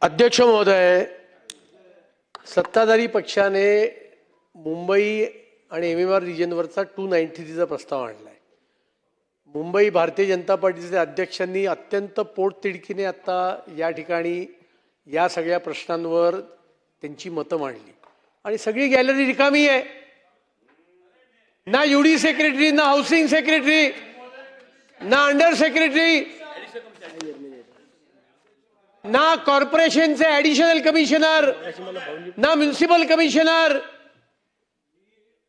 अध्यक्ष महोदय, सत्ताधारी पक्षाने मुंबई आणि MMR रिजनवरचा 293चा प्रस्ताव आणलाय. मुंबई भारतीय जनता पार्टीचे अध्यक्षांनी अत्यंत पोटतिडकीने आता या ठिकाणी या सगळ्या प्रश्नांवर त्यांची मतं मांडली आणि सगळी गॅलरी रिकामी आहे. ना UD सेक्रेटरी, ना हाऊसिंग सेक्रेटरी, ना अंडर सेक्रेटरी, ना कॉर्पोरेशनचे ऍडिशनल कमिशनर, ना म्युनिसिपल कमिशनर.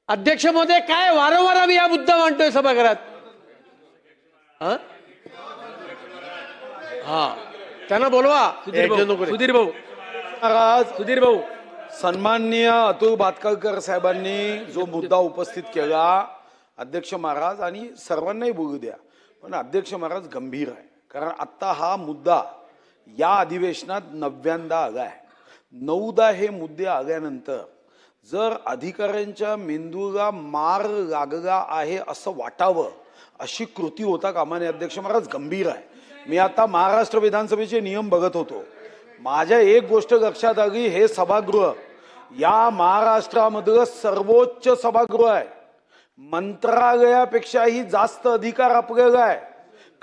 अध्यक्ष महोदय, काय वारंवार आम्ही हा मुद्दा मांडतोय सभागृहात. हा त्यांना बोलवा. सुधीर भाऊ सन्माननीय अतुल भातखळकर साहेबांनी जो मुद्दा उपस्थित केला, अध्यक्ष महाराज, आणि सर्वांनाही बोलू द्या, पण अध्यक्ष महाराज गंभीर आहे. कारण आता हा मुद्दा या अधिवेशनात 9व्यांदा आलाय. 9दा हे मुद्दे आल्यानंतर जर अधिकाऱ्यांच्या मेंदूला मार लागला आहे असं वाटावं अशी कृती होता कामा नये. अध्यक्ष महाराज गंभीर आहे. मी आता महाराष्ट्र विधानसभेचे नियम बघत होतो. माझ्या एक गोष्ट लक्षात आली, हे सभागृह या महाराष्ट्रामधलं सर्वोच्च सभागृह आहे. मंत्रालयापेक्षाही जास्त अधिकार आपल्याला आहे.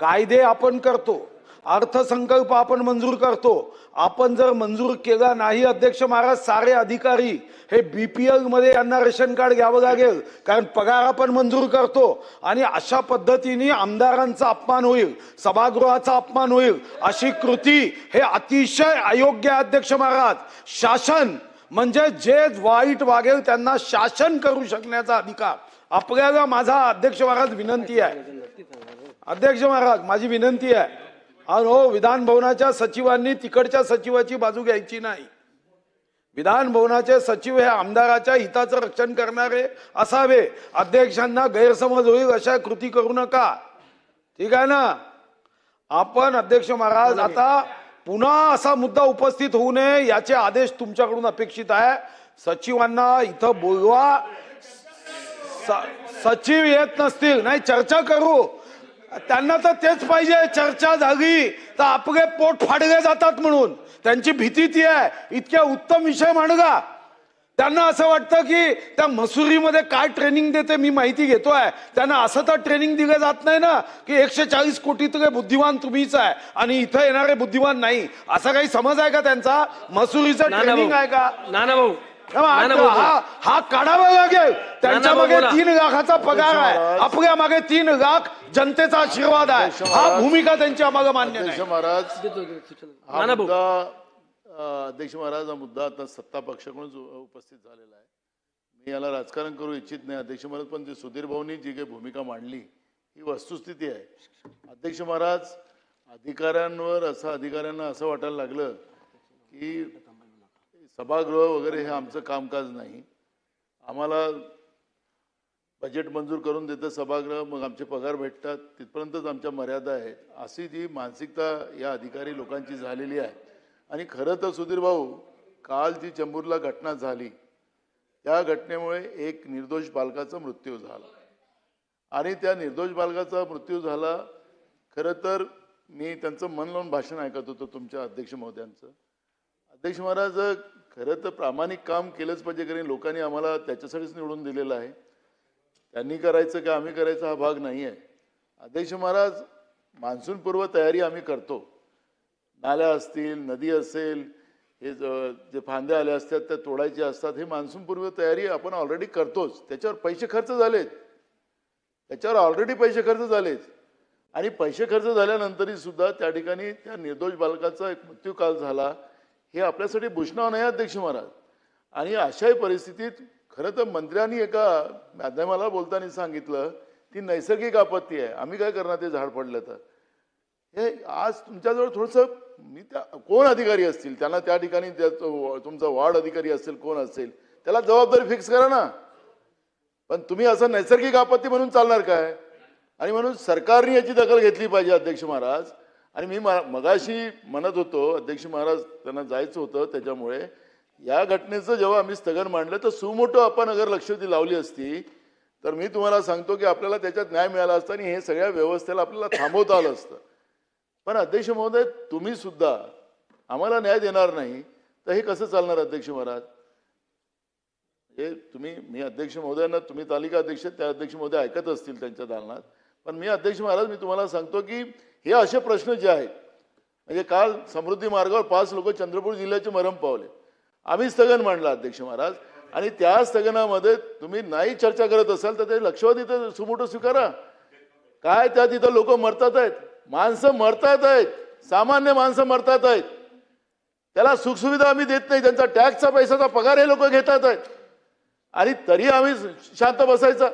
कायदे आपण करतो, अर्थसंकल्प आपण मंजूर करतो. आपण जर मंजूर केला नाही अध्यक्ष महाराज, सारे अधिकारी हे BPL मध्ये यांना रेशन कार्ड घ्यावं लागेल, कारण पगार आपण मंजूर करतो. आणि अशा पद्धतीने आमदारांचा अपमान होईल, सभागृहाचा अपमान होईल. अशी कृती हे अतिशय अयोग्य आहे. अध्यक्ष महाराज, शासन म्हणजे जे वाईट वागेल त्यांना शासन करू शकण्याचा अधिकार आपल्याला. माझा अध्यक्ष महाराज विनंती आहे, अध्यक्ष महाराज माझी विनंती आहे, हो, विधान भवनाच्या सचिवांनी तिकडच्या सचिवाची बाजू घ्यायची नाही. विधान भवनाचे सचिव हे आमदाराच्या हिताचं रक्षण करणारे असावे. अध्यक्षांना गैरसमज होईल अशा कृती करू नका, ठीक आहे ना. आपण अध्यक्ष महाराज आता पुन्हा असा मुद्दा उपस्थित होऊ नये याचे आदेश तुमच्याकडून अपेक्षित आहे. सचिवांना इथं बोलवा. सचिव येत नसतील, नाही चर्चा करू, त्यांना तर तेच पाहिजे. चर्चा झाली तर आपले पोट फाडले जातात म्हणून त्यांची भीती ती आहे. इतक्या उत्तम विषय मांडगा. त्यांना असं वाटतं की त्या मसुरीमध्ये काय ट्रेनिंग देते मी माहिती घेतोय. त्यांना असं तर ट्रेनिंग दिलं जात नाही ना की 140 कोटीतले बुद्धिमान तुम्हीच आहे आणि इथं येणारे बुद्धिमान नाही. असा काही समज आहे का त्यांचा? मसुरीचं ट्रेनिंग आहे का? नाना भाऊ, हा काढावा लागेल. त्यांच्या मागे 3 लाखाचा पगार आहे, आपल्या मागे 3 लाख जनतेचा आशीर्वाद आहे. हा भूमिका त्यांची आम्हाला मान्य नाही. अध्यक्ष महाराज, हा मुद्दा आता सत्ता पक्षाकडून उपस्थित झालेला आहे. मी याला राजकारण करू इच्छित नाही अध्यक्ष महाराज, पण सुधीर भाऊंनी जी काही भूमिका मांडली ही वस्तुस्थिती आहे. अध्यक्ष महाराज, अधिकाऱ्यांना असं वाटायला लागलं की सभागृह वगैरे हे आमचं कामकाज नाही, आम्हाला बजेट मंजूर करून देतं सभागृह, मग आमचे पगार भेटतात, तिथपर्यंतच आमच्या मर्यादा आहेत, अशी जी मानसिकता या अधिकारी लोकांची झालेली आहे. आणि खरं तर सुधीर भाऊ, काल जी चेंबूरला घटना झाली त्या घटनेमुळे एक निर्दोष बालकाचा मृत्यू झाला. आणि त्या निर्दोष बालकाचा मृत्यू झाला. खरं तर मी त्यांचं मन लावून भाषण ऐकत होतो तुमच्या अध्यक्ष महोदयांचं. अध्यक्ष महाराज, खरं तर प्रामाणिक काम केलंच पाहिजे, कारण लोकांनी आम्हाला त्याच्यासाठीच निवडून दिलेलं आहे. त्यांनी करायचं का आम्ही करायचा हा भाग नाही आहे. अध्यक्ष महाराज, मान्सूनपूर्व तयारी आम्ही करतो. नाल्या असतील, नदी असेल, हे जे फांद्या आल्या असतात त्या तोडायच्या असतात, हे मान्सूनपूर्व तयारी आपण ऑलरेडी करतोच. त्याच्यावर पैसे खर्च झालेत, आणि पैसे खर्च झाल्यानंतरही सुद्धा त्या ठिकाणी त्या निर्दोष बालकाचा एक मृत्यू काल झाला. हे आपल्यासाठी भूषणाव नाही अध्यक्ष महाराज. आणि अशाही परिस्थितीत खरं तर मंत्र्यांनी एका माध्यमाला बोलताना सांगितलं ती नैसर्गिक आपत्ती आहे, आम्ही काय करणार ते झाड पडलं तर. हे आज तुमच्याजवळ थोडंसं कोण अधिकारी असतील, त्यांना त्या ठिकाणी तुमचा वार्ड अधिकारी असेल, कोण असेल, त्याला जबाबदारी फिक्स करा ना. पण तुम्ही असं नैसर्गिक आपत्ती म्हणून चालणार काय? आणि म्हणून सरकारने याची दखल घेतली पाहिजे अध्यक्ष महाराज. आणि मी मगाशी म्हणत होतो अध्यक्ष महाराज, त्यांना जायचं होतं, त्याच्यामुळे या घटनेचं जेव्हा आम्ही स्थगन मांडलं तर सुमोटो आपण अगर लक्ष लावली असती तर मी तुम्हाला सांगतो की आपल्याला त्याच्यात न्याय मिळाला असता आणि हे सगळ्या व्यवस्थेला आपल्याला थांबवता आलं असतं. पण अध्यक्ष महोदय, तुम्ही सुद्धा आम्हाला न्याय देणार नाही तर हे कसं चालणार अध्यक्ष महाराज? हे मी अध्यक्ष महोदयांना, तुम्ही तालिका अध्यक्ष, त्या अध्यक्ष महोदय ऐकत असतील त्यांच्या दालनात, पण मी अध्यक्ष महाराज मी तुम्हाला सांगतो की हे असे प्रश्न जे आहेत, म्हणजे काल समृद्धी मार्गावर 5 लोक चंद्रपूर जिल्ह्याचे मरण पावले. आम्ही स्थगन मांडलं अध्यक्ष महाराज, आणि त्या स्थगनामध्ये तुम्ही नाही चर्चा करत असाल तर ते लक्षवादी सुमोटो स्वीकारा. काय त्या तिथं लोक मरतात आहेत, माणसं मरतात आहेत, सामान्य माणसं मरतात आहेत. त्याला सुखसुविधा आम्ही देत नाही, त्यांचा टॅक्सचा पैशाचा पगार हे लोक घेतात आहेत, आणि तरी आम्ही शांत बसायचा.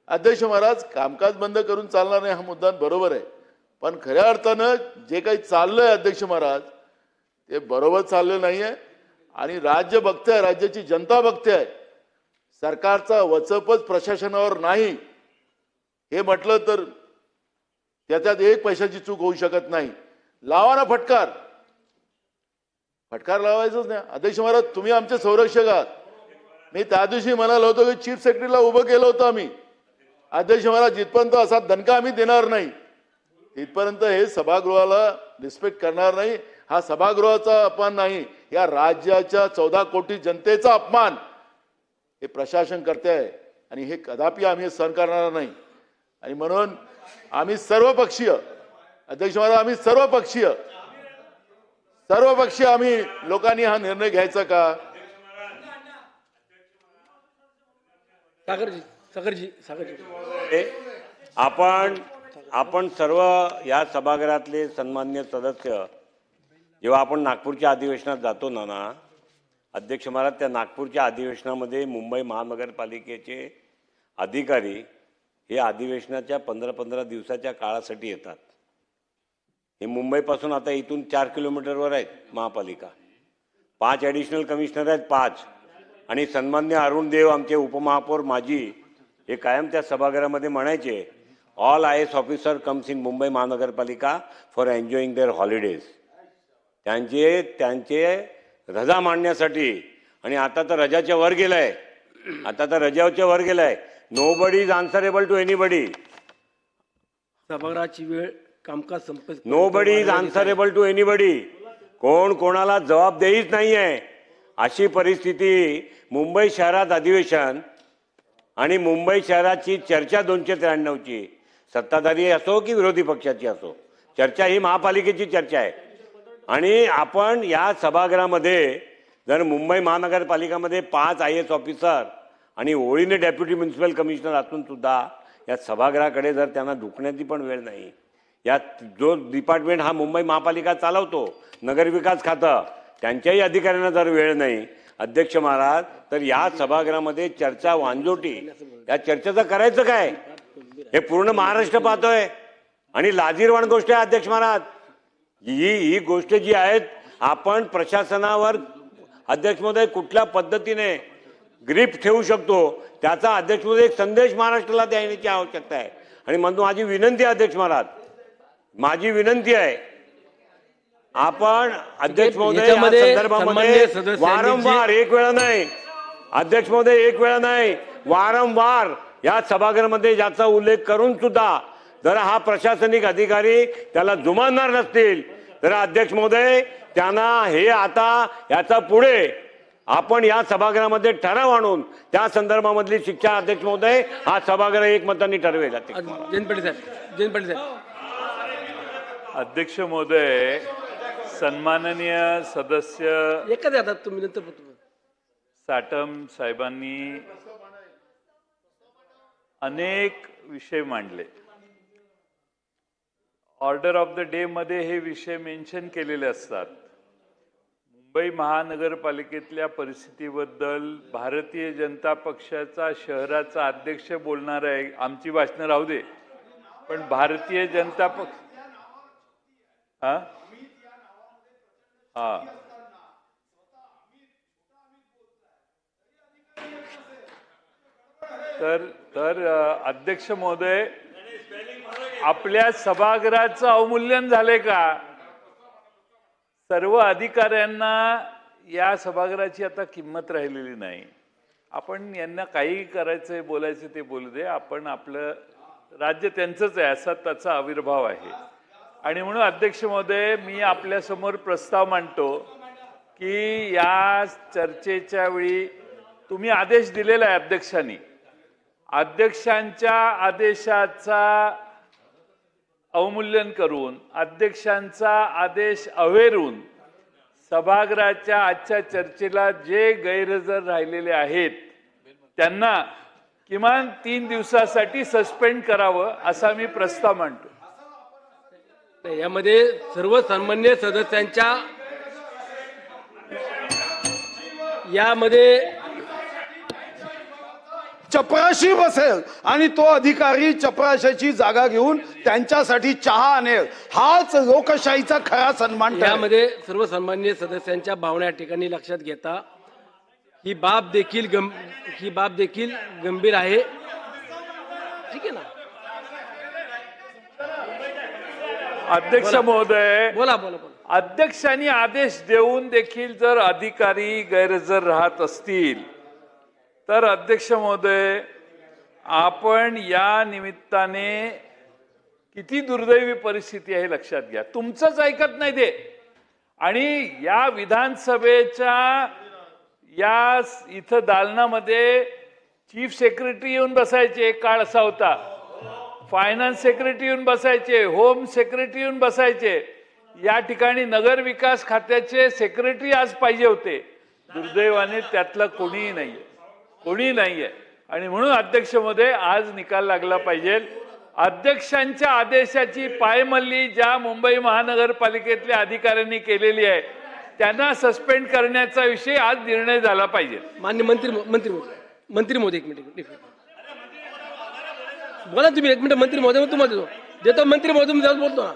अध्यक्ष महाराज, कामकाज बंद करून चालणार नाही हा मुद्दा बरोबर आहे, पण खऱ्या अर्थानं जे काही चाललंय अध्यक्ष महाराज ते बरोबर चाललं नाहीये. आणि राज्य बघतंय, राज्याची जनता बघते, सरकारचा वचपच प्रशासनावर नाही हे म्हटलं तर त्याच्यात एक पैशाची चूक होऊ शकत नाही. लावा ना फटकार, फटकार लावायचंच नाही. अध्यक्ष महाराज, तुम्ही आमचे संरक्षक आहात. मी त्या दिवशी म्हणालो होतो की चीफ सेक्रेटरीला उभं केलं होतं आम्ही. अध्यक्ष महाराज, जिथपर्यंत असा दणका आम्ही देणार नाही तिथपर्यंत हे सभागृहाला रिस्पेक्ट करणार नाही. हा सभागृहाचा अपमान नाही, या राज्याच्या 14 कोटी जनतेचा अपमान हे प्रशासन करते आहे, आणि हे कदापि आम्ही सहन करणार नाही. आणि म्हणून आम्ही सर्वपक्षीय, अध्यक्ष महाराज, आम्ही सर्वपक्षीय आम्ही लोकांनी हा निर्णय घ्यायचा का? सागरजी आपण सर्व या सभागृहातले सन्मान्य सदस्य जेव्हा आपण नागपूरच्या अधिवेशनात जातो ना अध्यक्ष महाराज, त्या नागपूरच्या अधिवेशनामध्ये मुंबई महानगरपालिकेचे अधिकारी हे अधिवेशनाच्या 15-15 दिवसाच्या काळासाठी येतात. हे मुंबईपासून आता इथून 4 किलोमीटरवर आहेत महापालिका. 5 ॲडिशनल कमिशनर आहेत, 5, आणि सन्मान्य अरुण देव आमचे उपमहापौर माजी हे कायम त्या सभागृहामध्ये म्हणायचे, all IAS officer comes in Mumbai महानगरपालिका फॉर एन्जॉईंग देअर हॉलिडेज. त्यांचे रजा मांडण्यासाठी. आणि आता तर रजाच्या वर गेलाय, nobody is answerable to anybody. सभागृहाची वेळ, कामकाज संपत, nobody is answerable to anybody. कोण कोणाला जबाबदेहीच नाहीये. अशी परिस्थिती मुंबई शहरात अधिवेशन, आणि मुंबई शहराची चर्चा 293ची, सत्ताधारी असो की विरोधी पक्षाची असो, चर्चा ही महापालिकेची चर्चा आहे. आणि आपण या सभागृहामध्ये जर मुंबई महानगरपालिकामध्ये 5 IAS ऑफिसर आणि ओळीने डेप्युटी म्युन्सिपल कमिशनर असून सुद्धा या सभागृहाकडे जर त्यांना दुखण्याची पण वेळ नाही. यात जो डिपार्टमेंट हा मुंबई महापालिका चालवतो, नगरविकास खातं, त्यांच्याही अधिकाऱ्यांना जर वेळ नाही अध्यक्ष महाराज, तर या सभागृहामध्ये चर्चा वांजोटी. या चर्चेचं करायचं काय हे पूर्ण महाराष्ट्र पाहतोय, आणि लाजीरवाण गोष्ट आहे अध्यक्ष महाराज. ही गोष्ट जी आहेत, आपण प्रशासनावर अध्यक्ष महोदय कुठल्या पद्धतीने ग्रीप ठेवू शकतो त्याचा अध्यक्ष महोदय एक संदेश महाराष्ट्राला देण्याची आवश्यकता आहे. आणि म्हणून माझी विनंती आहे अध्यक्ष महाराज, माझी विनंती आहे, आपण अध्यक्ष महोदय या संदर्भामध्ये वारंवार, एक वेळा नाही अध्यक्ष महोदय, एक वेळा नाही, वारंवार या सभागृहामध्ये ज्याचा उल्लेख करून सुद्धा जर हा प्रशासनिक अधिकारी त्याला जुमानणार नसतील तर अध्यक्ष महोदय त्यांना हे आता याचा पुढे आपण या सभागृहामध्ये ठराव आणून त्या संदर्भामधली शिक्षा अध्यक्ष महोदय हा सभागृह एकमताने ठरवेल. अध्यक्ष महोदय, सन्माननीय सदस्य साटम साहेबांनी अनेक विषय मांडले. ऑर्डर ऑफ द डे मध्ये हे विषय मेन्शन केलेले असतात. मुंबई महानगरपालिकेतल्या परिस्थितीबद्दल भारतीय जनता पक्षाचा शहराचा अध्यक्ष बोलणार आहे. आमची भाषणं राहू दे, पण भारतीय जनता पक्ष तर अध्यक्ष महोदय, आपल्या सभागृहाचं अवमूल्यन झाले का? सर्व अधिकाऱ्यांना या सभागृहाची आता किंमत राहिलेली नाही. आपण यांना काही करायचंय, बोलायचं ते बोलू दे. आपण आपलं राज्य त्यांचंच आहे असा त्याचा आविर्भाव आहे. आणि म्हणून अध्यक्ष महोदय, मी आपल्यासमोर प्रस्ताव मांडतो की या चर्चेच्या वेळी तुम्ही आदेश दिलेला आहे अध्यक्षांनी, अध्यक्षांच्या आदेशाचा अवमूल्यन करून, अध्यक्षांचा आदेश अव्हेरून सभागृहाच्या आजच्या चर्चेला जे गैरहजर राहिलेले आहेत त्यांना किमान 3 दिवसासाठी सस्पेंड करावं असा मी प्रस्ताव मांडतो. यामध्ये सर्व सन्मान्य सदस्यांच्या यामध्ये चपराशी बसेल आणि तो अधिकारी चपराशाची जागा घेऊन त्यांच्यासाठी चहा आणेल. हाच लोकशाहीचा खरा सन्मान ठरेल. यामध्ये सर्व सन्मान्य सदस्यांच्या भावना या ठिकाणी लक्षात घेता ही बाब देखील गंभीर आहे. ठीक आहे ना? अध्यक्ष महोदय, बोला बोला बोला. अध्यक्षांनी आदेश देऊन देखील जर अधिकारी गैरहजर राहत असतील तर अध्यक्ष महोदय, आपण या निमित्ताने किती दुर्दैवी परिस्थिती आहे लक्षात घ्या. तुमचंच ऐकत नाही ते, आणि या विधानसभेच्या या इथं दालनामध्ये चीफ सेक्रेटरी येऊन बसायचे, एक काळ असा होता, फायनान्स सेक्रेटरी येऊन बसायचे, होम सेक्रेटरी येऊन बसायचे. या ठिकाणी नगर विकास खात्याचे सेक्रेटरी आज पाहिजे होते. दुर्दैवाने त्यातलं कोणीही नाहीये. आणि म्हणून अध्यक्ष महोदय, आज निकाल लागला पाहिजे. अध्यक्षांच्या आदेशाची पायमल्ली ज्या मुंबई महानगरपालिकेतल्या अधिकाऱ्यांनी केलेली आहे त्यांना सस्पेंड करण्याचा विषय आज निर्णय झाला पाहिजे. मान्य मंत्री महोदय एक मिनिट बोला तुम्ही. एक मिनिट मंत्री महोदय तुम्हाला देतो. मंत्री महोदय मी जाऊन बोलतो ना.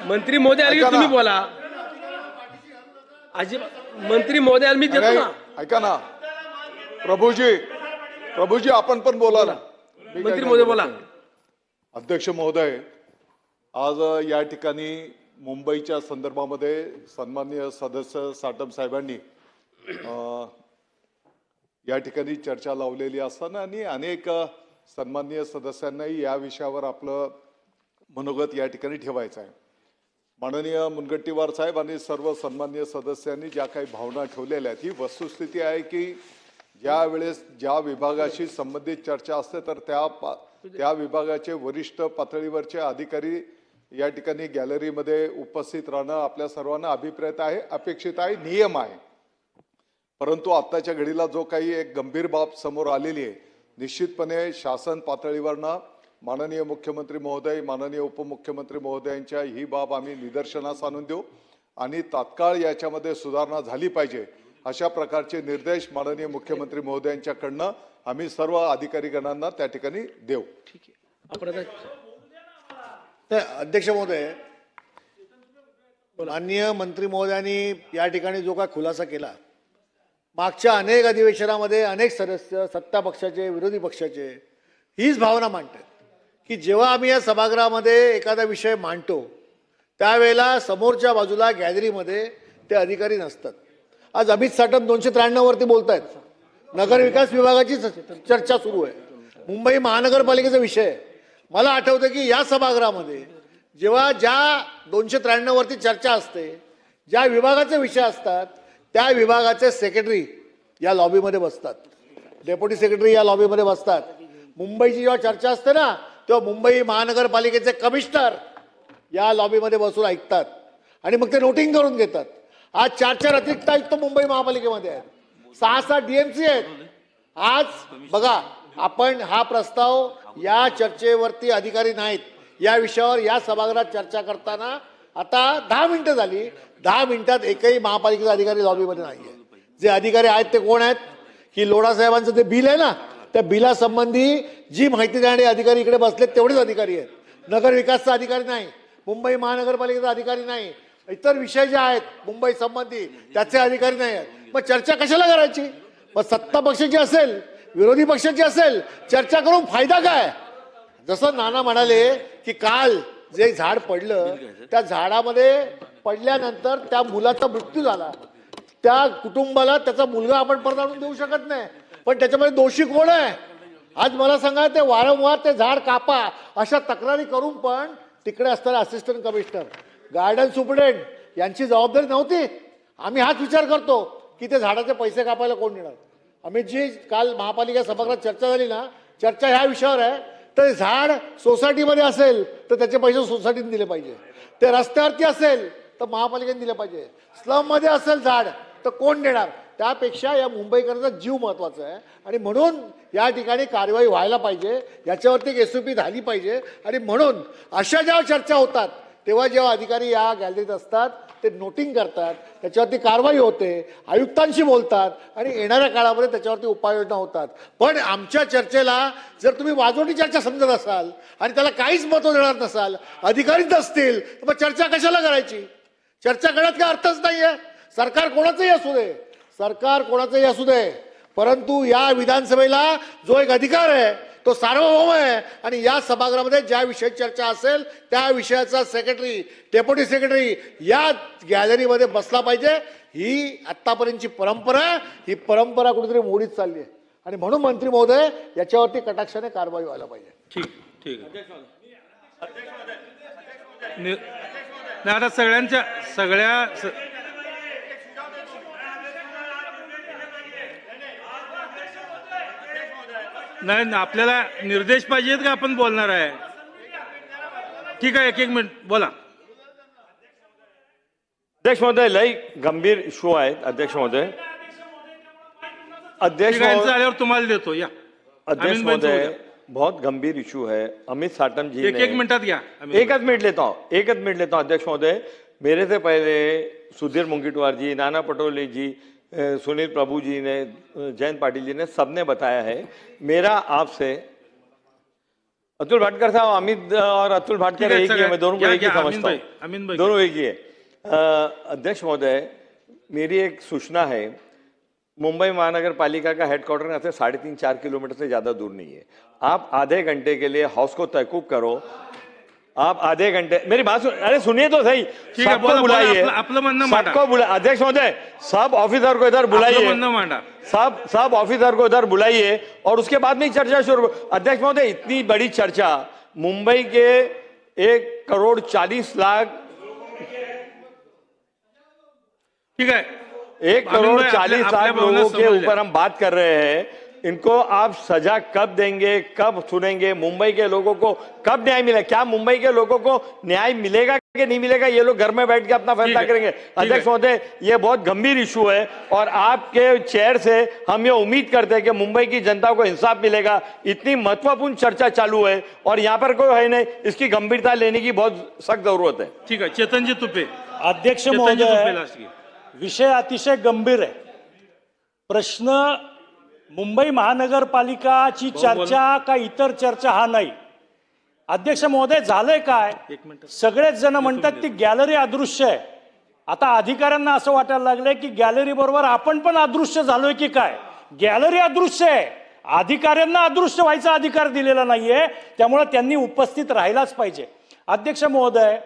मंत्री महोदय आले की तुम्ही बोला. मंत्री महोदय आले मी देतो ना. ऐका ना प्रभूजी आपण पण बोला ना. मंत्री महोदय बोला. अध्यक्ष महोदय, आज या ठिकाणी मुंबईच्या संदर्भामध्ये सन्माननीय सदस्य साटम साहेबांनी या ठिकाणी चर्चा लावलेली असताना आणि अनेक सन्माननीय सदस्यांनाही या विषयावर आपलं मनोगत या ठिकाणी ठेवायचं आहे. माननीय मुनगंटीवार साहेब आणि सर्व सन्माननीय सदस्यांनी ज्या काही भावना ठेवलेल्या आहेत, ही वस्तुस्थिती आहे की ज्या वेळेस ज्या विभागाशी संबंधित चर्चा असते तर त्या विभागाचे वरिष्ठ पातळीवरचे अधिकारी या ठिकाणी गॅलरीमध्ये उपस्थित राहणं आपल्या सर्वांना अभिप्रेत आहे, अपेक्षित आहे, नियम आहे. परंतु आत्ताच्या घडीला जो काही एक गंभीर बाब समोर आलेली आहे, निश्चितपणे शासन पातळीवरनं माननीय मुख्यमंत्री महोदय, माननीय उपमुख्यमंत्री महोदयांच्या ही बाब आम्ही निदर्शनास आणून देऊ आणि तात्काळ याच्यामध्ये सुधारणा झाली पाहिजे अशा प्रकारचे निर्देश माननीय मुख्यमंत्री महोदयांच्याकडनं आम्ही सर्व अधिकारीगणांना त्या ठिकाणी देऊ. ठीक आहे. आपण अध्यक्ष महोदय, माननीय मंत्री महोदयांनी या ठिकाणी जो काय खुलासा केला, मागच्या अनेक अधिवेशनामध्ये अनेक सदस्य सत्ता पक्षाचे, विरोधी पक्षाचे हीच भावना मांडतात की जेव्हा आम्ही या सभागृहामध्ये एखादा विषय मांडतो त्यावेळेला समोरच्या बाजूला गॅलरीमध्ये ते अधिकारी नसतात. आज अमित साटम 293 वरती बोलतायत. नगर विकास विभागाची चर्चा सुरू आहे, मुंबई महानगरपालिकेचा विषय आहे. मला आठवतं की या सभागृहामध्ये जेव्हा ज्या 293 वरती चर्चा असते, ज्या विभागाचे विषय असतात त्या विभागाचे सेक्रेटरी या लॉबीमध्ये बसतात, डेप्युटी सेक्रेटरी या लॉबीमध्ये बसतात. मुंबईची जेव्हा चर्चा असते ना तेव्हा मुंबई महानगरपालिकेचे कमिशनर या लॉबीमध्ये बसून ऐकतात आणि मग ते नोटिंग करून घेतात. आज 4 अतिरिक्त आयुक्त मुंबई महापालिकेमध्ये आहेत, 6 DMC आहेत. आज बघा, आपण हा प्रस्ताव या चर्चेवरती अधिकारी नाहीत, या विषयावर या सभागृहात चर्चा करताना आता 10 मिनिटं झाली, 10 मिनिटात एकही महापालिकेचा अधिकारी लॉबीमध्ये नाहीये. जे अधिकारी आहेत ते कोण आहेत की लोढा साहेबांचं जे बिल आहे ना त्या बिलासंबंधी जी माहिती देणारे अधिकारी इकडे बसलेत तेवढेच अधिकारी आहेत. नगर विकासचा अधिकारी नाही, मुंबई महानगरपालिकेचा अधिकारी नाही, इतर विषय जे आहेत मुंबई संबंधी त्याचे अधिकारी नाही आहेत. मग चर्चा कशाला करायची? मग सत्ता पक्षाची असेल, विरोधी पक्षाची असेल, चर्चा करून फायदा काय? जसं नाना म्हणाले की काल जे झाड पडलं त्या झाडामध्ये पडल्यानंतर त्या मुलाचा मृत्यू झाला, त्या कुटुंबाला त्याचा मुलगा आपण परत आणून देऊ शकत नाही, पण त्याच्यामध्ये दोषी कोण आहे? आज मला सांगा, ते वारंवार ते झाड कापा अशा तक्रारी करून पण तिकडे असणारे असिस्टंट कमिशनर, गार्डन सुपरिटेंडेंट यांची जबाबदारी नव्हती. आम्ही हाच विचार करतो की ते झाडाचे पैसे कापायला कोण देणार. अमितजी, काल महापालिका सभागृहात चर्चा झाली ना, चर्चा ह्या विषयावर आहे. तर झाड सोसायटीमध्ये असेल तर त्याचे पैसे सोसायटीने दिले पाहिजे, ते रस्त्यावरती असेल तर महापालिकेने दिले पाहिजे, स्लममध्ये असेल झाड तर कोण देणार. त्यापेक्षा या मुंबईकरांचा जीव महत्त्वाचा आहे आणि म्हणून या ठिकाणी कारवाई व्हायला पाहिजे, याच्यावरती एक SOP झाली पाहिजे. आणि म्हणून अशा जेव्हा चर्चा होतात तेव्हा जेव्हा अधिकारी या गॅलरीत असतात ते नोटिंग करतात, त्याच्यावरती कारवाई होते, आयुक्तांशी बोलतात आणि येणाऱ्या काळामध्ये त्याच्यावरती उपाययोजना होतात. पण आमच्या चर्चेला जर तुम्ही वाजवटी चर्चा समजत असाल आणि त्याला काहीच महत्त्व देणार नसाल, अधिकारीच नसतील, तर मग चर्चा कशाला करायची. चर्चा करण्यात काय अर्थच नाहीये. सरकार कोणाचंही असू दे, सरकार कोणाचंही असू दे, परंतु या विधानसभेला जो एक अधिकार आहे तो सार्वभौम आहे आणि या सभागृहामध्ये ज्या विषयाची चर्चा असेल त्या विषयाचा सेक्रेटरी, डेप्युटी सेक्रेटरी या गॅलरीमध्ये बसला पाहिजे. ही आत्तापर्यंतची परंपरा आहे, ही परंपरा कुठेतरी मोडीत चालली आहे आणि म्हणून मंत्री महोदय याच्यावरती कटाक्षाने कारवाई व्हायला पाहिजे. ठीक नाही, आता सगळ्या नाही, आपल्याला निर्देश पाहिजेत का आपण बोलणार आहे. ठीक आहे, एक मिनिट बोला. अध्यक्ष महोदय, लय गंभीर इश्यू आहेत. अध्यक्ष महोदय, आल्यावर तुम्हाला देतो. या अध्यक्ष महोदय, बहुत गंभीर इशू है. अमित साटम जी एक मिनटात घ्या. एक मिनट लेता हूँ अध्यक्ष महोदय. मेरे से पहले सुधीर मुंगीटवार जी, नाना पटोले जी, सुनील प्रभु जी ने, जयंत पाटिल जी ने, सबने बताया है. मेरा आपसे, अतुल भाटकर साहब, अमित और अतुल भाटकर एक ही है, मैं दोनों को एक ही समझता हूँ, दोनों एक ही है. अध्यक्ष महोदय, मेरी एक सूचना है. मुंबई महानगर पालिका का हेडक्वार्टर यहाँ से 3.5-4 किलोमीटर से ज़्यादा दूर नहीं है. आप आधे घंटे के लिए हाउस को तहकूब करो. आप आधे घंटे, मेरी बात अरे सुनिए तो सही. सबको बुलाइए, सबको बुला. अध्यक्ष महोदय, सब ऑफिसर को इधर बुलाइए, सब ऑफिसर को इधर बुलाइए और उसके बाद में चर्चा शुरू. अध्यक्ष महोदय, इतनी बड़ी चर्चा, मुंबई के 1,40,00,000 ठीक है, 1,40,00,000 लोगों के ऊपर हम बात कर रहे हैं. इनको आप सजा कब देंगे, कब सुनेंगे, मुंबई के लोगों को कब न्याय मिलेगा, क्या मुंबई के लोगों को न्याय मिलेगा कि नहीं मिलेगा, ये लोग घर में बैठ के अपना फैसला करेंगे. अध्यक्ष महोदय, ये बहुत गंभीर इशू है और आपके चेयर से हम ये उम्मीद करते हैं कि मुंबई की जनता को इंसाफ मिलेगा. इतनी महत्वपूर्ण चर्चा चालू है और यहाँ पर कोई है नहीं, इसकी गंभीरता लेने की बहुत सख्त जरूरत है. ठीक है, चेतन जी तुपे. अध्यक्ष महोदय, विषय अतिशय गंभीर आहे. प्रश्न मुंबई महानगरपालिकाची चर्चा का इतर चर्चा हा नाही. अध्यक्ष महोदय, झालंय काय, सगळेच जण म्हणतात ती गॅलरी अदृश्य आहे. आता अधिकाऱ्यांना असं वाटायला लागलंय की गॅलरी बरोबर आपण पण अदृश्य झालोय की काय. गॅलरी अदृश्य आहे, अधिकाऱ्यांना अदृश्य व्हायचा अधिकार दिलेला नाहीये, त्यामुळे त्यांनी उपस्थित राहायलाच पाहिजे. अध्यक्ष महोदय,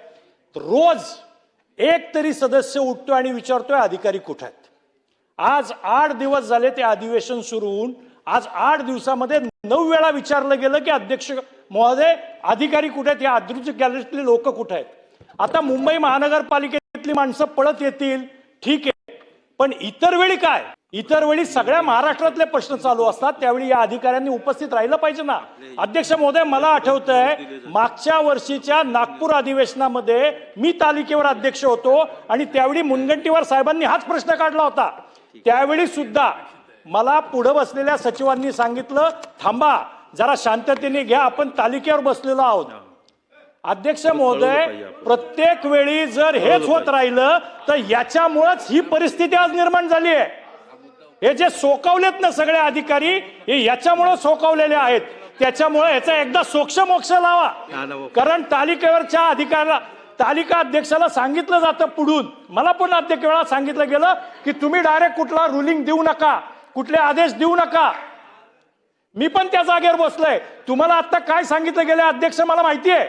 रोज एक तरी सदस्य उठतोय आणि विचारतोय अधिकारी कुठे आहेत. आज 8 दिवस झाले ते अधिवेशन सुरू होऊन, आज 8 दिवसामध्ये 9 वेळा विचारलं गेलं की अध्यक्ष महोदय अधिकारी कुठे आहेत, या अदृश्य गॅलरीतले लोक कुठे आहेत. आता मुंबई महानगरपालिकेतली माणसं पळत येतील, ठीक आहे, पण इतर वेळी काय, इतर वेळी सगळ्या महाराष्ट्रातले प्रश्न चालू असतात, त्यावेळी या अधिकाऱ्यांनी उपस्थित राहिलं पाहिजे ना. अध्यक्ष महोदय, मला आठवतंय मागच्या वर्षीच्या नागपूर अधिवेशनामध्ये मी तालिकेवर अध्यक्ष होतो आणि त्यावेळी मुनगंटीवार साहेबांनी हाच प्रश्न काढला होता. त्यावेळी सुद्धा मला पुढे बसलेल्या सचिवांनी सांगितलं, थांबा जरा शांततेने घ्या, आपण तालिकेवर बसलेलो आहोत. अध्यक्ष महोदय, प्रत्येक वेळी जर हेच होत राहिलं तर याच्यामुळेच ही परिस्थिती आज निर्माण झाली आहे. हे जे सोकावलेत ना सगळे अधिकारी, हे याच्यामुळे सोकावलेले आहेत. त्याच्यामुळे याचा एकदा सोक्षमोक्ष लावा. कारण तालिकेवरच्या अधिकाऱ्याला, तालिका अध्यक्षाला सांगितलं जातं पुढून, मला पण अध्यक्ष वेळा सांगितलं गेलं की तुम्ही डायरेक्ट कुठला रुलिंग देऊ नका, कुठले आदेश देऊ नका. मी पण त्या जागेवर बसलोय. तुम्हाला आता काय सांगितलं गेलं अध्यक्ष मला माहिती आहे.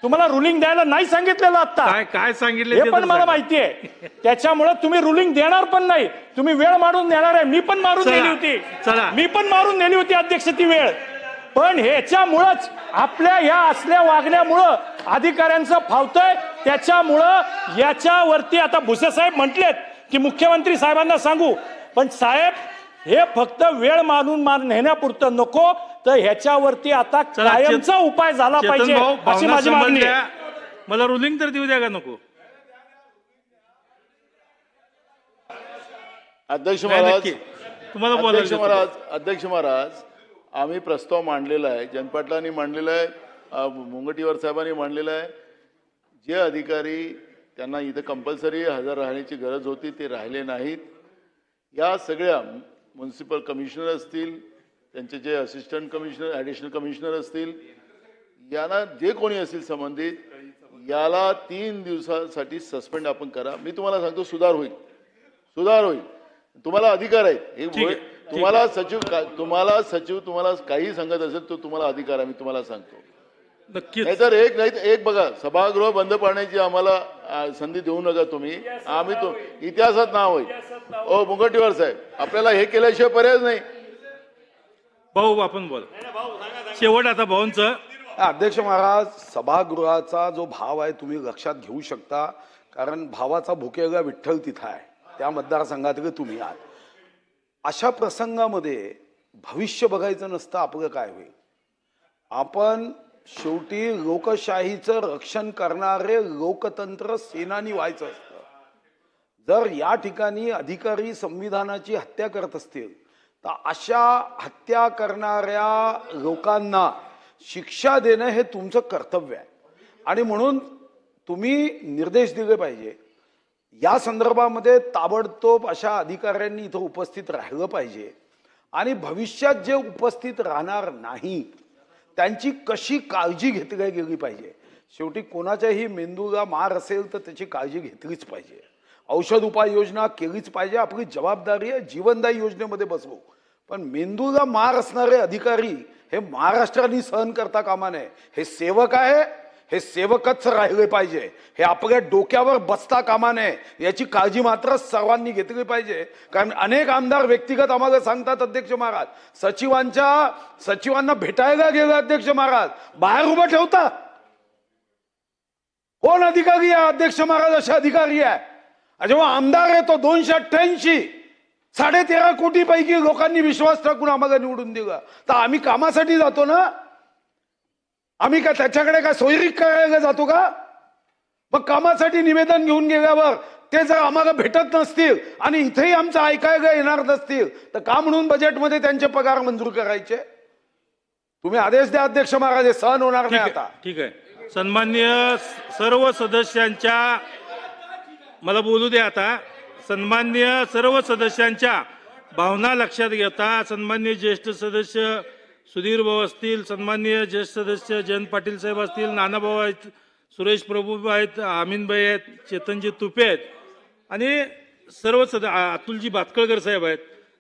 तुम्हाला रुलिंग द्यायला नाही सांगितलेलं आता, काय सांगितलं हे पण मला माहिती आहे. त्याच्यामुळे तुम्ही रुलिंग देणार पण नाही, तुम्ही वेळ मारून देणार आहे. मी पण मारून नेली होती, मी पण मारून नेली होती अध्यक्ष ती वेळ. पण ह्याच्यामुळंच आपल्या ह्या असल्या वागण्यामुळं अधिकाऱ्यांचं फावतंय. त्याच्यामुळं याच्यावरती आता भुसे साहेब म्हटलेत की मुख्यमंत्री साहेबांना सांगू, पण साहेब हे फक्त वेळ मानून नेण्यापुरतं नको, तर ह्याच्यावरती आता चला, कायमचा उपाय झाला चेतन पाहिजे भाऊ, अशी भावना माझी मागणी समजल्या. आहे. मला रुलिंग तर देऊ द्या का नको? अध्यक्ष नाही, महाराज, नक्की. तुम्हाला बोलायला अध्यक्ष देतो. महाराज, अध्यक्ष महाराज, आम्ही प्रस्ताव मांडलेला आहे, जयंत पाटलांनी मांडलेला आहे, मुनगंटीवार साहेबांनी मांडलेला आहे. जे अधिकारी त्यांना इथं कंपल्सरी हजर राहण्याची गरज होती ते राहिले नाहीत. या सगळ्या म्युन्सिपल कमिशनर असतील, त्यांचे जे असिस्टंट कमिशनर, ॲडिशनल कमिशनर असतील, यांना जे कोणी असतील संबंधित, याला 3 दिवसासाठी सस्पेंड आपण करा. मी तुम्हाला सांगतो सुधार होईल, सुधार होईल. तुम्हाला अधिकार आहेत. ठीक आहे, तुम्हाला सचिव तुम्हाला काही सांगत असेल तर तुम्हाला अधिकार आहे, मी तुम्हाला सांगतो. नक्कीच. नाहीतर एक बघा, सभागृह बंद पाडण्याची आम्हाला संधी देऊ नका तुम्ही. आम्ही तो इतिहासात नाव होईल. ओ मुनगंटीवार साहेब, आपल्याला हे केल्याशिवाय पर्याय नाही. भाऊ आपण बोला. शेवट आता भाऊंचं. अध्यक्ष महाराज, सभागृहाचा जो भाव आहे तुम्ही लक्षात घेऊ शकता, कारण भावाचा भुकेगा विठ्ठल तिथं आहे, त्या मतदारसंघात तुम्ही आहात. अशा प्रसंगामध्ये भविष्य बघायचं नसतं आपलं काय होईल. आपण शेवटी लोकशाहीचं रक्षण करणारे लोकतंत्र सेनानी व्हायचं असतं. जर या ठिकाणी अधिकारी संविधानाची हत्या करत असतील तर अशा हत्या करणाऱ्या लोकांना शिक्षा देणं हे तुमचं कर्तव्य आहे. आणि म्हणून तुम्ही निर्देश दिले पाहिजे. या संदर्भामध्ये ताबडतोब अशा अधिकाऱ्यांनी इथं उपस्थित राहिलं पाहिजे. आणि भविष्यात जे उपस्थित राहणार नाही त्यांची कशी काळजी घेतली गेली पाहिजे. शेवटी कोणाच्याही मेंदूला मार असेल तर त्याची काळजी घेतलीच पाहिजे. औषध उपाययोजना केलीच पाहिजे. आपली जबाबदारी आहे जीवनदायी योजनेमध्ये बसवू. पण मेंदूला मार असणारे अधिकारी हे महाराष्ट्राने सहन करता कामा नये. हे सेवक आहे, हे सेवकच राहिले पाहिजे. हे आपल्या डोक्यावर बसता कामा नये याची काळजी मात्र सर्वांनी घेतली पाहिजे. कारण अनेक आमदार व्यक्तिगत आम्हाला सांगतात अध्यक्ष महाराज, सचिवांना भेटायला गेलं अध्यक्ष महाराज, बाहेर उभं ठेवता. कोण अधिकारी आहे अध्यक्ष महाराज? असे अधिकारी आहे. जेव्हा आमदार आहे तो 288 13.5 कोटी पैकी लोकांनी विश्वास टाकून आम्हाला निवडून दिला, तर आम्ही कामासाठी जातो ना. आम्ही का त्याच्याकडे काय सोयरीक करायला जातो का? मग कामासाठी निवेदन घेऊन गेल्यावर ते जर आम्हाला भेटत नसतील आणि इथेही आमचं ऐकायला येणार नसतील तर का म्हणून बजेटमध्ये त्यांचे पगार मंजूर करायचे? तुम्ही आदेश द्या अध्यक्ष महाराज, सहन होणार नाही आता. ठीक आहे. सन्माननीय सर्व सदस्यांच्या, मला बोलू दे आता. सन्माननीय सर्व सदस्यांच्या भावना लक्षात घेता सन्माननीय ज्येष्ठ सदस्य सुधीर भाऊ असतील, सन्माननीय ज्येष्ठ सदस्य जयंत पाटील साहेब असतील, नानाभाऊ आहेत, सुरेश प्रभू आहेत, अमीनभाई आहेत, चेतनजी तुपे आहेत आणि सर्व अतुलजी भातकळकर साहेब आहेत.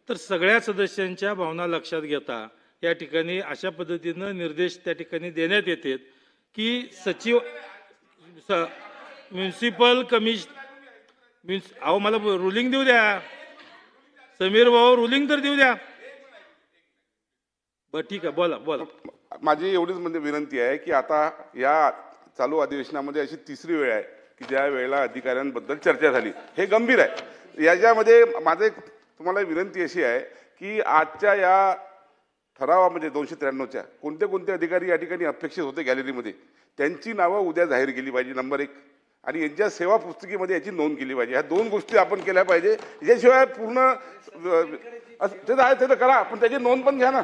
तर सगळ्या सदस्यांच्या भावना लक्षात घेता या ठिकाणी अशा पद्धतीनं निर्देश त्या ठिकाणी देण्यात येतात की सचिव म्युन्सिपल अहो मला रुलिंग देऊ द्या समीर भाऊ, रुलिंग तर देऊ द्या. बरं ठीक आहे, बोला बोला. माझी एवढीच म्हणजे विनंती आहे की आता या चालू अधिवेशनामध्ये अशी तिसरी वेळ आहे की ज्या वेळेला अधिकाऱ्यांबद्दल चर्चा झाली. हे गंभीर आहे. याच्यामध्ये माझे तुम्हाला विनंती अशी आहे की आजच्या या ठरावामध्ये 293च्या कोणते अधिकारी या ठिकाणी अपेक्षित होते गॅलरीमध्ये त्यांची नावं उद्या जाहीर केली पाहिजे, नंबर 1. आणि यांच्या सेवा पुस्तिकेमध्ये याची नोंद केली पाहिजे. ह्या 2 गोष्टी आपण केल्या पाहिजे. याशिवाय पूर्ण ते आहे ते तर करा, पण त्याची नोंद पण घ्या ना.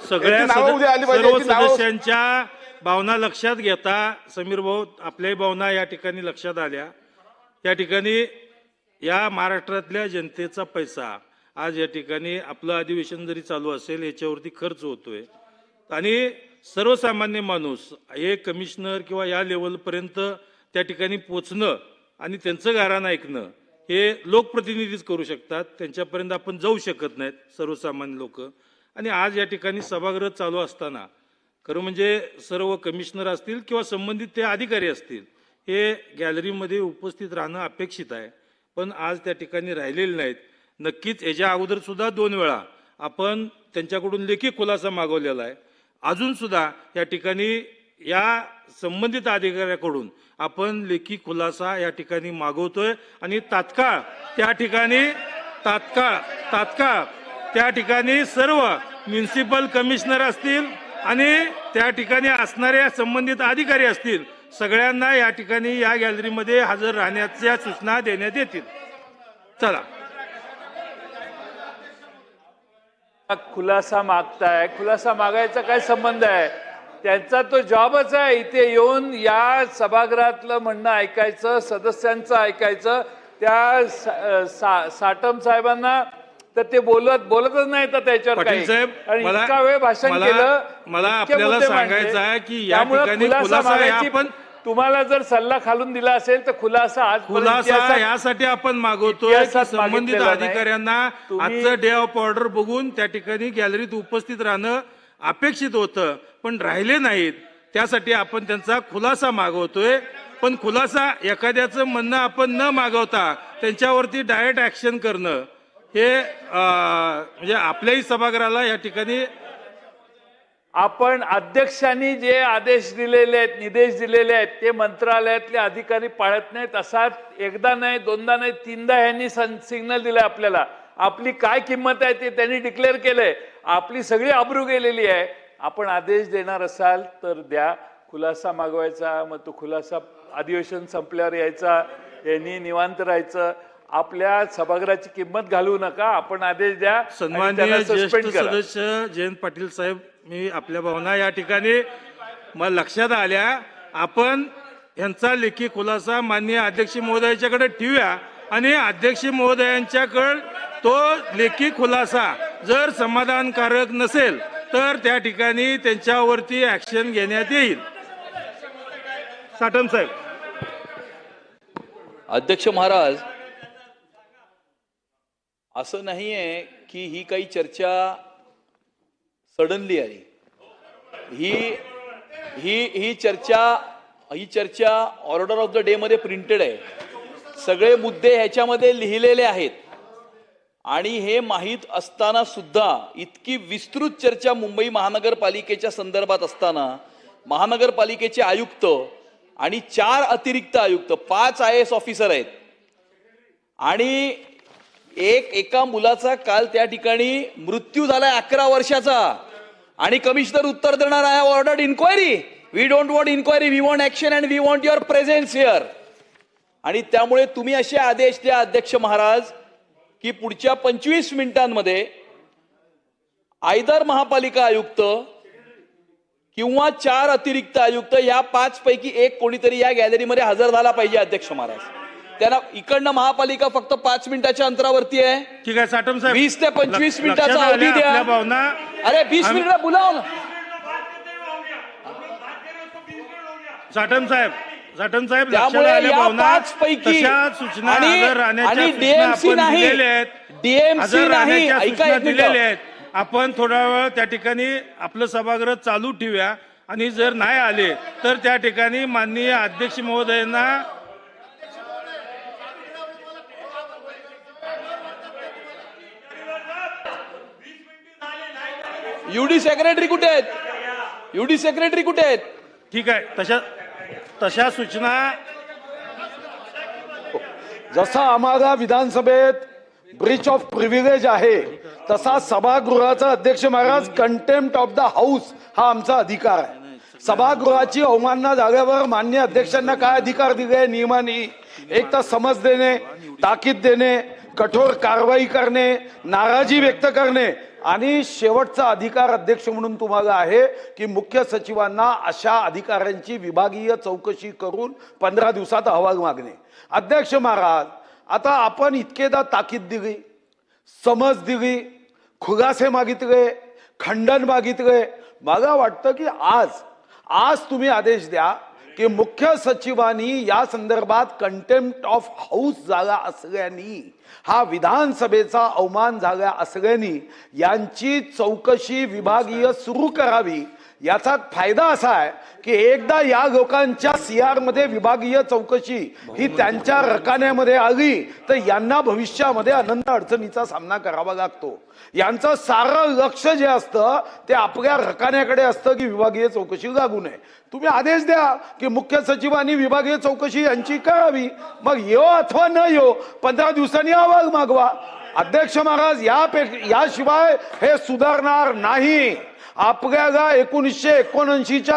सगळ्या सर्व सदस्यांच्या भावना लक्षात घेता समीर भाऊ, आपल्याही भावना या ठिकाणी लक्षात आल्या. या ठिकाणी या महाराष्ट्रातल्या जनतेचा पैसा आज या ठिकाणी आपलं अधिवेशन जरी चालू असेल याच्यावरती खर्च होतोय आणि सर्वसामान्य माणूस हे कमिशनर किंवा या लेवलपर्यंत त्या ठिकाणी पोचणं आणि त्यांचं गाऱ्हाण ऐकणं हे लोकप्रतिनिधीच करू शकतात. त्यांच्यापर्यंत आपण जाऊ शकत नाहीत सर्वसामान्य लोक. आणि आज या ठिकाणी सभागृह चालू असताना खरं म्हणजे सर्व कमिशनर असतील किंवा संबंधित ते अधिकारी असतील हे गॅलरीमध्ये उपस्थित राहणं अपेक्षित आहे, पण आज त्या ठिकाणी राहिलेले नाहीत. नक्कीच याच्या अगोदर सुद्धा 2 वेळा आपण त्यांच्याकडून लेखी खुलासा मागवलेला आहे. अजून सुद्धा या ठिकाणी या संबंधित अधिकाऱ्याकडून आपण लेखी खुलासा या ठिकाणी मागवतोय आणि तात्काळ त्या ठिकाणी सर्व म्युन्सिपल कमिशनर असतील आणि त्या ठिकाणी असणाऱ्या संबंधित अधिकारी असतील सगळ्यांना या ठिकाणी या गॅलरीमध्ये हजर राहण्याच्या सूचना देण्यात येतील. चला, खुलासा मागताय, खुलासा मागायचा काय संबंध आहे? त्यांचा तो जॉबच आहे इथे येऊन या सभागृहातलं म्हणणं ऐकायचं, सदस्यांचं ऐकायचं. त्या साटम साहेबांना तर ते बोलतच नाही तर त्याच्यावर पाटील साहेब, काही इतका वेळ भाषण केलं. मला इतके आपल्याला मुद्दे सांगायचं मांडले. आहे की या त्यामुळे ठिकाणी खुलासा मागायची आपण तुम्हाला जर सल्ला खालून दिला असेल तर खुलासा यासाठी आपण मागवतोय की इतिहासात संबंधित मागितलेला नाही. अधिकाऱ्यांना आजचं डे ऑफ ऑर्डर बघून त्या ठिकाणी गॅलरीत उपस्थित राहणं अपेक्षित होतं पण राहिले नाहीत. त्यासाठी आपण त्यांचा खुलासा मागवतोय. पण खुलासा एखाद्याचं म्हणणं आपण न मागवता त्यांच्यावरती डायरेक्ट ऍक्शन करणं हे म्हणजे आपल्याही सभागृहाला या ठिकाणी आपण अध्यक्षांनी जे आदेश दिलेले आहेत, निर्देश दिलेले आहेत ते मंत्रालयातले अधिकारी पाळत नाहीत. असा एकदा नाही, दोनदा नाही, तीनदा यांनी सिग्नल दिलाय आपल्याला. आपली काय किंमत आहे ते त्यांनी डिक्लेअर केलंय. आपली सगळी आबरू गेलेली आहे. आपण आदेश देणार असाल तर द्या. खुलासा मागवायचा, मग तो खुलासा अधिवेशन संपल्यावर यायचा, यांनी निवांत राहायचं. आपल्या सभागृहाची किंमत घालवू नका. आपण आदेश द्या. सन्माननीय ज्येष्ठ सदस्य जयंत पाटील साहेब, मी आपल्या भावना या ठिकाणी मला लक्षात आल्या. आपण यांचा लेखी खुलासा माननीय अध्यक्ष महोदयाच्याकडे ठेवूया आणि अध्यक्ष महोदयांच्याकडे तो लेखी खुलासा जर समाधानकारक नसेल तर त्या ठिकाणी त्यांच्यावरती ऍक्शन घेण्यात येईल. साटम साहेब. अध्यक्ष महाराज, असं नाहीये की ही काही चर्चा सडनली आली. ही चर्चा ऑर्डर ऑफ द डे मध्ये प्रिंटेड आहे. सगळे मुद्दे ह्याच्यामध्ये लिहिलेले आहेत आणि हे माहीत असताना सुद्धा इतकी विस्तृत चर्चा मुंबई महानगरपालिकेच्या संदर्भात असताना महानगरपालिकेचे आयुक्त आणि 4 अतिरिक्त आयुक्त, 5 IAS ऑफिसर आहेत आणि एका मुलाचा काल त्या ठिकाणी मृत्यू झालाय 11 वर्षाचा आणि कमिशनर उत्तर देणार आहे, ordered inquiry. We don't want inquiry, we want action and we want your presence here. आणि त्यामुळे तुम्ही असे आदेश द्या अध्यक्ष महाराज की पुढच्या 25 मिनिटांमध्ये आयदर महापालिका आयुक्त किंवा 4 अतिरिक्त आयुक्त या 5 पैकी एक कोणीतरी या गॅलरीमध्ये हजर झाला पाहिजे अध्यक्ष महाराज. त्यांना इकडनं महापालिका फक्त 5 मिनिटाच्या अंतरावरती आहे. ठीक आहे साटम साहेब, 20 ते 25 मिनिटाचा अवधी द्या. अरे 20 मिनिट बोलाव ना. साटम साहेब, त्यामुळे या 5 पैकी आणि डीएमसी नाही, ऐका एक मिनिट. आपण थोडा वेळ त्या ठिकाणी आपलं सभागृह चालू ठेवूया आणि जर नाही आले तर त्या ठिकाणी माननीय अध्यक्ष महोदयांना युडी सेक्रेटरी कुठे आहेत? युडी सेक्रेटरी कुठे आहेत? ठीक आहे, तशा सूचना. जसा आम्हाला विधानसभेत ब्रीच ऑफ प्रिव्हिलेज आहे तसा सभागृहाचा अध्यक्ष Maharaj contempt of the house हा आमचा अधिकार आहे. सभागृहाची अवमानना झाल्यावर मान्य अध्यक्षांना काय अधिकार दिले नियमाने? एक तर समज देणे, ताकीद देणे, कठोर कारवाई करणे, नाराजी व्यक्त करणे आणि शेवटचा अधिकार अध्यक्ष म्हणून तुम्हाला आहे की मुख्य सचिवांना अशा अधिकाऱ्यांची विभागीय चौकशी करून 15 दिवसात अहवाल मागणे. अध्यक्ष महाराज, आता आपण इतकेदा ताकीद दिली, समज दिली, खुलासे मागितले, खंडन मागितले. मला वाटतं की आज तुम्ही आदेश द्या की मुख्य सचिवांनी या संदर्भात कंटेम्प्ट ऑफ हाऊस झाला असल्याने, हा विधानसभेचा अवमान झाला असल्याने यांची चौकशी विभागीय सुरू करावी. याचा फायदा असा आहे की एकदा या लोकांच्या CR मध्ये विभागीय चौकशी ही त्यांच्या रकान्यामध्ये आली तर यांना भविष्यामध्ये अनंत अडचणीचा सामना करावा लागतो. यांचं सारं लक्ष जे असतं ते आपल्या रकान्याकडे असतं की विभागीय चौकशी लागू नये. तुम्ही आदेश द्या की मुख्य सचिवांनी विभागीय चौकशी यांची करावी, मग येऊ अथवा न येऊ 15 दिवसांनी अहवाल मागवा. अध्यक्ष महाराज, याशिवाय हे सुधारणार नाही. आपल्याला 1979च्या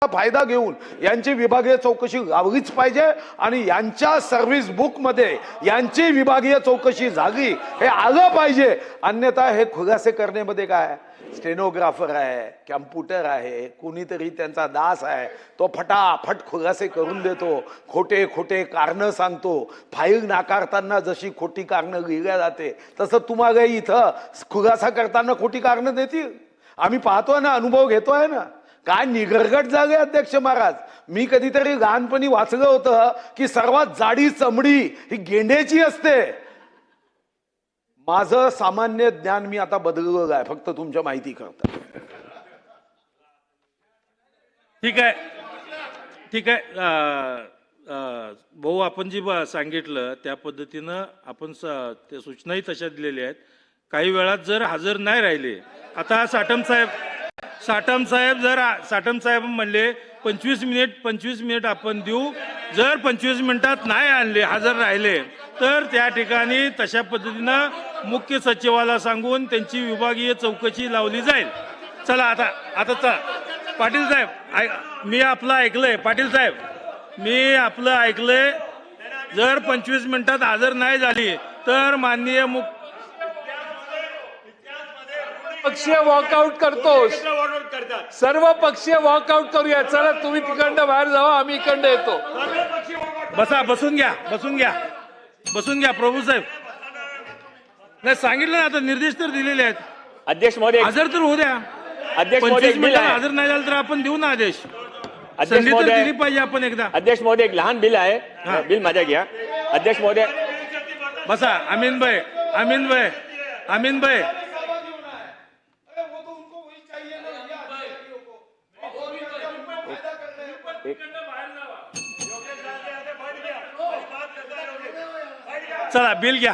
फायदा घेऊन यांची विभागीय चौकशी लावलीच पाहिजे आणि यांच्या सर्व्हिस बुक मध्ये यांची विभागीय चौकशी झाली हे आलं पाहिजे. अन्यथा हे खुलासे करण्यामध्ये काय, स्टेनोग्राफर आहे, कॅम्प्युटर आहे, कोणीतरी त्यांचा दास आहे, तो फटाफट खुलासे करून देतो, खोटे खोटे कारण सांगतो. फाईल नाकारताना जशी खोटी कारणं लिहिल्या जाते तसं तुम्हाला इथं खुलासा करताना खोटी कारणं देतील. आम्ही पाहतोय ना, अनुभव घेतोय ना, काय निगरगट झाले अध्यक्ष महाराज. मी कधीतरी लहानपणी वाचलं होतं की सर्वात जाडी चमडी ही गेंड्याची असते. माझं सामान्य ज्ञान मी आता बदललं आहे, फक्त तुमच्या माहिती करता. ठीक आहे, ठीक आहे. भाऊ, आपण जी सांगितलं त्या पद्धतीनं आपण त्या सूचनाही तशा दिलेल्या आहेत. काही वेळात जर हजर नाही राहिले, आता साठम साहेब म्हणले 25 मिनिट आपण देऊ. जर 25 मिनिटात नाही आणले, हजर राहिले, तर त्या ठिकाणी तशा पद्धतीनं मुख्य सचिवाला सांगून त्यांची विभागीय चौकशी लावली जाईल. चला आता चला. पाटील साहेब, मी आपलं ऐकलंय. पाटील साहेब, मी आपलं ऐकलंय. जर 25 मिनिटात हजर नाही झाली तर माननीय पक्षीय वॉकआउट करतो. सर्व पक्षीय वॉकआउट करूया. चला, तुम्ही तिकडनं बाहेर जावा, आम्ही इकडनं येतो. बसून घ्या प्रभू साहेब. नाही, सांगितलं ना, आता निर्देश तर दिलेले आहेत. अध्यक्ष महोदय, हजर तर होऊ द्या. अध्यक्ष महोदय, 25 मिनिटात हजर नाही झालं तर आपण देऊ ना आदेश. संधी तर दिली पाहिजे आपण एकदा. अध्यक्ष महोदय, एक लहान बिल आहे, बिल माझ्या घ्या. अध्यक्ष महोदय, बसा. अमीन भाई चला, बिल घ्या.